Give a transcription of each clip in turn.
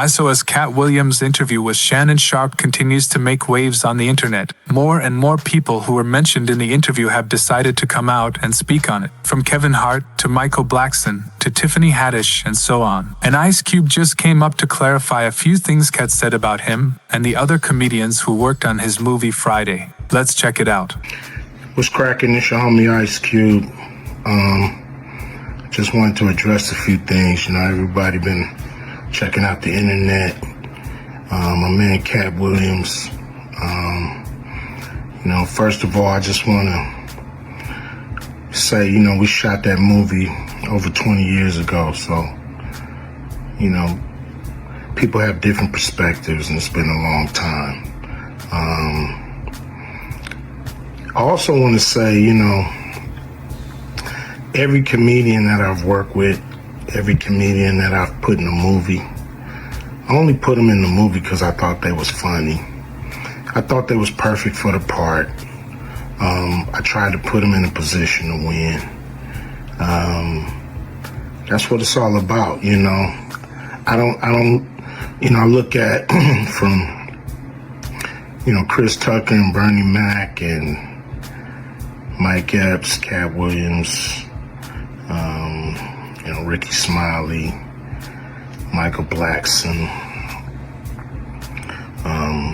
Also, as Katt Williams' interview with Shannon Sharpe continues to make waves on the internet, more and more people who were mentioned in the interview have decided to come out and speak on it. From Kevin Hart to Michael Blackson to Tiffany Haddish and so on. And Ice Cube just came up to clarify a few things Katt said about him and the other comedians who worked on his movie Friday. Let's check it out. What's cracking? It's your homie Ice Cube. Just wanted to address a few things. Everybody been checking out the internet. My man Katt Williams. First of all, I just want to say, we shot that movie over 20 years ago. So, people have different perspectives, and it's been a long time. I also want to say, every comedian that I've worked with, every comedian that I've put in a movie, I only put them in the movie because I thought they was funny. I thought they was perfect for the part. I tried to put them in a position to win. That's what it's all about, I look at from, Chris Tucker and Bernie Mac and Mike Epps, Katt Williams, Ricky Smiley, Michael Blackson,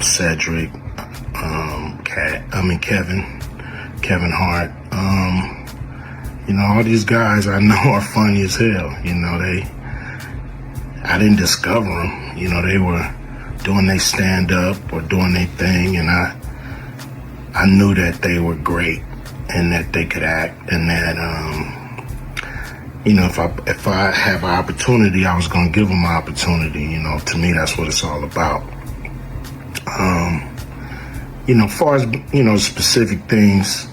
Cedric, Kevin Hart. All these guys I know are funny as hell. I didn't discover them. They were doing their stand-up or doing their thing, and I knew that they were great and that they could act, and that if I have an opportunity, I was going to give them an opportunity. To me, that's what it's all about. Far as, specific things,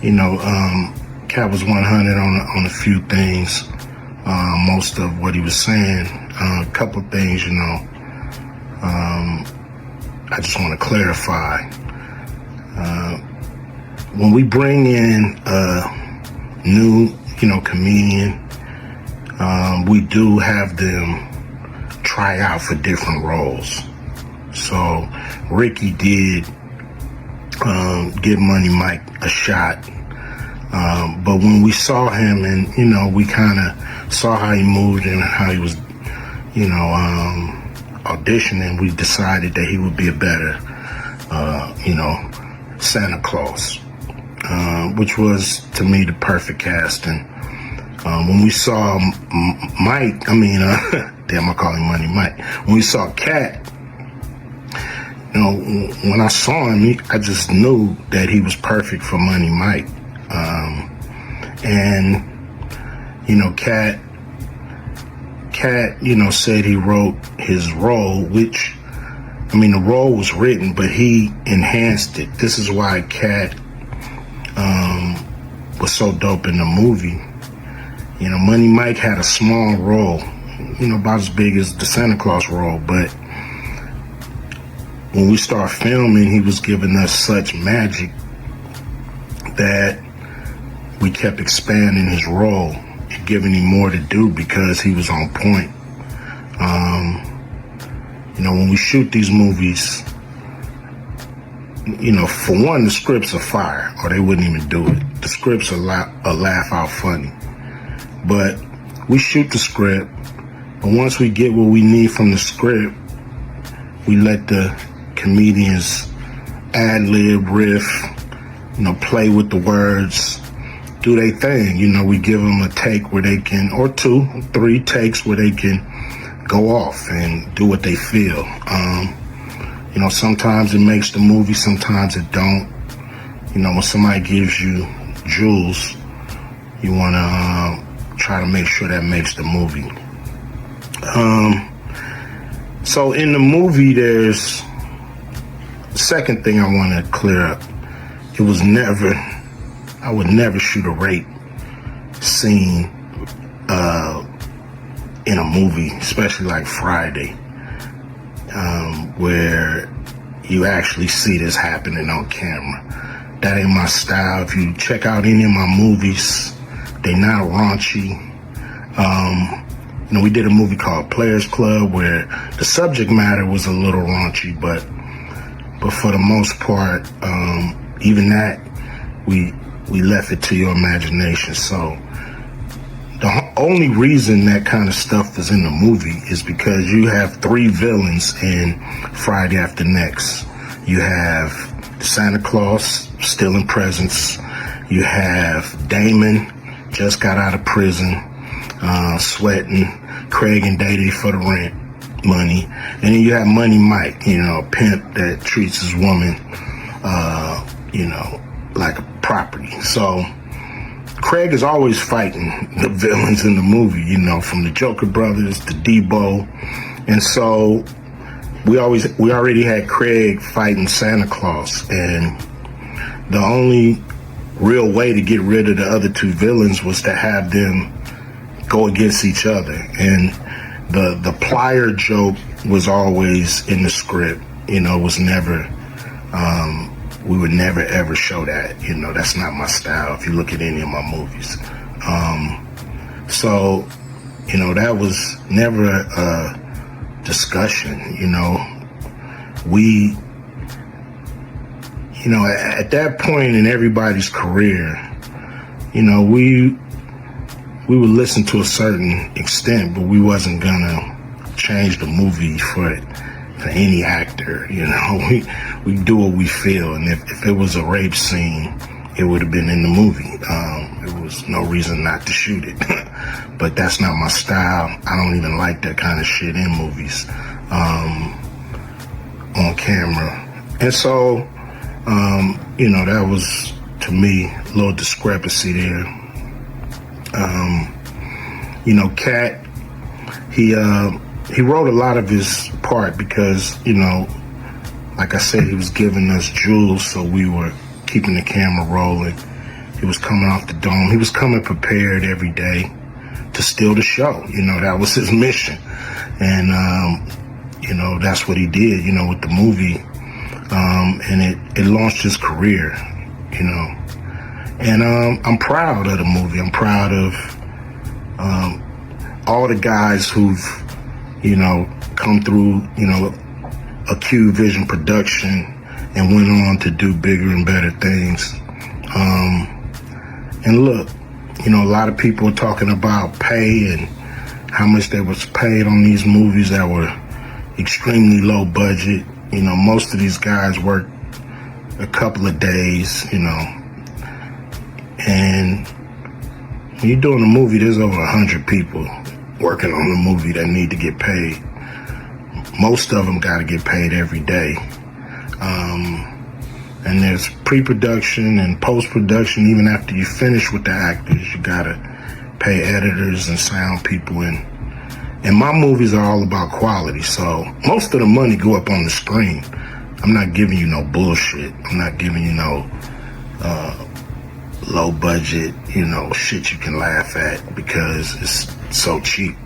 Katt was 100 on a few things. Most of what he was saying, a couple of things, I just want to clarify. When we bring in a new, comedian, we do have them try out for different roles. So Ricky did give Money Mike a shot. But when we saw him and, we kind of saw how he moved and how he was, auditioning, we decided that he would be a better, Santa Claus, which was, to me, the perfect casting. When we saw Mike, damn, I call him Money Mike. When we saw Katt, when I saw him, I just knew that he was perfect for Money Mike. Katt, said he wrote his role, which, the role was written, but he enhanced it. This is why Katt was so dope in the movie. Money Mike had a small role, about as big as the Santa Claus role, but when we started filming, he was giving us such magic that we kept expanding his role and giving him more to do because he was on point. When we shoot these movies, for one, the scripts are fire, or they wouldn't even do it. The scripts are laugh out funny. But we shoot the script, but once we get what we need from the script, we let the comedians ad-lib, riff, play with the words, do their thing. We give them a take where they can, or 2, 3 takes where they can go off and do what they feel. Sometimes it makes the movie, sometimes it don't. When somebody gives you jewels, you want to try to make sure that makes the movie. So in the movie, there's the second thing I want to clear up. I would never shoot a rape scene in a movie, especially like Friday, where you actually see this happening on camera. That ain't my style. If you check out any of my movies, they're not raunchy. we did a movie called Players Club where the subject matter was a little raunchy, but for the most part, even that, we left it to your imagination. So the only reason that kind of stuff is in the movie is because you have three villains in Friday After Next. You have Santa Claus stealing presents. You have Damon, just got out of prison, sweating Craig and Day for the rent money. And then you have Money Mike, a pimp that treats his woman, like a property. So Craig is always fighting the villains in the movie, from the Joker brothers to Debo. And so we already had Craig fighting Santa Claus. And the only real way to get rid of the other two villains was to have them go against each other. And the plier joke was always in the script, was never, we would never ever show that, that's not my style if you look at any of my movies. So, that was never a discussion, we, at that point in everybody's career, we would listen to a certain extent, but we wasn't gonna change the movie for any actor. We do what we feel, and if it was a rape scene, it would have been in the movie. There was no reason not to shoot it. But that's not my style. I don't even like that kind of shit in movies, on camera. And so, that was, to me, a little discrepancy there. Katt, he wrote a lot of his part because, like I said, he was giving us jewels, so we were keeping the camera rolling. He was coming off the dome. He was coming prepared every day to steal the show. That was his mission. And, that's what he did, with the movie. And it launched his career, And I'm proud of the movie. I'm proud of all the guys who've, come through, a Q Vision production and went on to do bigger and better things. And look, a lot of people are talking about pay and how much they was paid on these movies that were extremely low budget. Most of these guys work a couple of days, and when you're doing a movie, there's over 100 people working on the movie that need to get paid. Most of them got to get paid every day. And there's pre-production and post-production. Even after you finish with the actors, you got to pay editors and sound people. And my movies are all about quality. So most of the money go up on the screen. I'm not giving you no bullshit. I'm not giving you no low budget, shit you can laugh at because it's so cheap.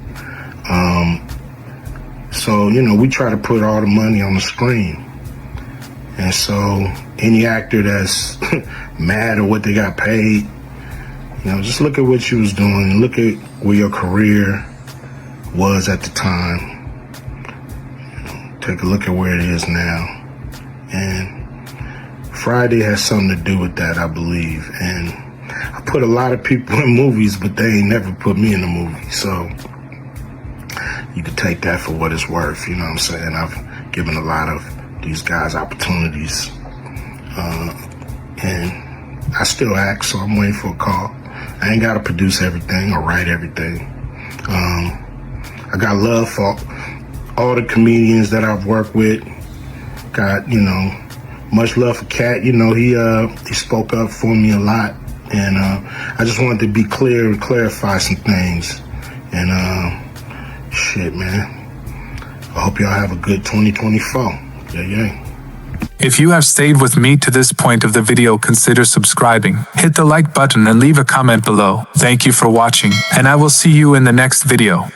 So, we try to put all the money on the screen. And so any actor that's mad at what they got paid, just look at what you was doing. Look at where your career was at the time. Take a look at where it is now. And Friday has something to do with that, I believe. And I put a lot of people in movies, but they ain't never put me in a movie. So you can take that for what it's worth. You know what I'm saying? I've given a lot of these guys opportunities. And I still act, so I'm waiting for a call. I ain't got to produce everything or write everything. I got love for all the comedians that I've worked with. Got, much love for Katt. He spoke up for me a lot. And I just wanted to be clear and clarify some things. And shit, man. I hope y'all have a good 2024. Yeah. If you have stayed with me to this point of the video, consider subscribing, hit the like button and leave a comment below. Thank you for watching, and I will see you in the next video.